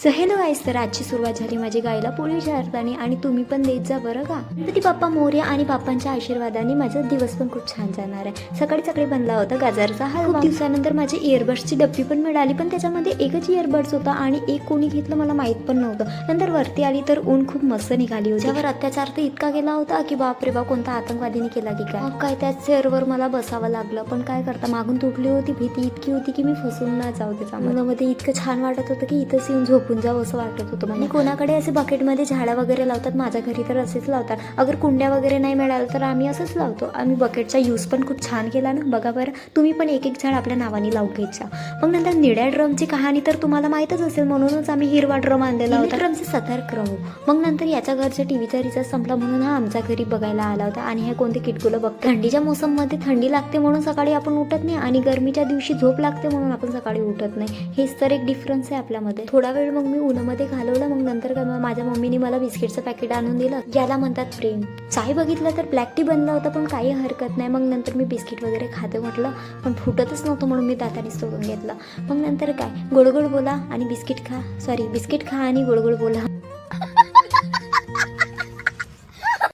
So hello गाईस, तर आजची सुरुवात झाली माझी गायला पोळीच्या अर्थाने आणि तुम्ही पण देत जा बरं का. गणपती बाप्पा मोरया आणि बाप्पांच्या आशीर्वादाने माझा दिवस पण खूप छान जाणार आहे. सकाळी सकाळी बनला होता गाजरचा हलवा. खूप दिवसानंतर माझी इयरबड्सची डब्बी पण मिळाली, पण त्याच्यामध्ये एकच इयरबड्स होता आणि एक कोणी घेतलं मला माहित पण नव्हतं. नंतर वरती आली तर ऊन खूप मस्त निघाली होती. त्यावर अत्याचार तर इतका केला होता की बाप रे बाप, कोणता आतंकवादीने केला की काय. मग काय त्या चेअरवर मला बसावं लागलं, पण काय करता, मागून तुटली होती. भीती इतकी होती की मी फसून ना जाऊ त्याच्या मनामध्ये. इतकं छान वाटत होतं की इथंच येऊन झोपून जावं असं वाटत होतं. आणि कोणाकडे असे बकेटमध्ये झाडं वगैरे लावतात, माझ्या घरी तर असेच लावतात. अगर कुंड्या वगैरे नाही मिळालं तर आम्ही असंच लावतो. आम्ही बकेटचा यूज पण खूप छान केला ना. बघा बरं, तुम्ही पण एक एक झाड आपल्या नावाने लावून घ्यायचा. मग नंतर निळ्या ड्रमची कहाणी तर तुम्हाला माहीतच असेल, म्हणूनच आम्ही हिरवा ड्रम आणलेला होता. ड्रमचे सतर्क राहू. मग नंतर याच्या घरच्या टीव्हीचा रिचार्ज संपला म्हणून हा आमच्या घरी बघायला आला होता. आणि हे कोणते किटकुलं बघ. थंडीच्या मोसममध्ये थंडी लागते म्हणून सकाळी आपण उठत नाही, आणि गरमीच्या दिवशी झोप लागते म्हणून आपण सकाळी उठत नाही. हेच तर एक डिफरन्स आहे आपल्यामध्ये. थोडा वेळ मग मी उन्हामध्ये घालवलं. मग नंतर माझ्या मम्मीने मला बिस्किटचं पॅकेट आणून दिलं. याला म्हणतात प्रेम. चाय बघितलं तर ब्लॅक टी बनला होता, पण काही हरकत नाही. मग नंतर मी बिस्किट वगैरे खाते म्हटलं, पण फुटतच नव्हतं म्हणून मी दातानेच तोडून घेतलं. मग नंतर काय, गोड गोड बोला आणि बिस्किट खा आणि गोड गोड बोला.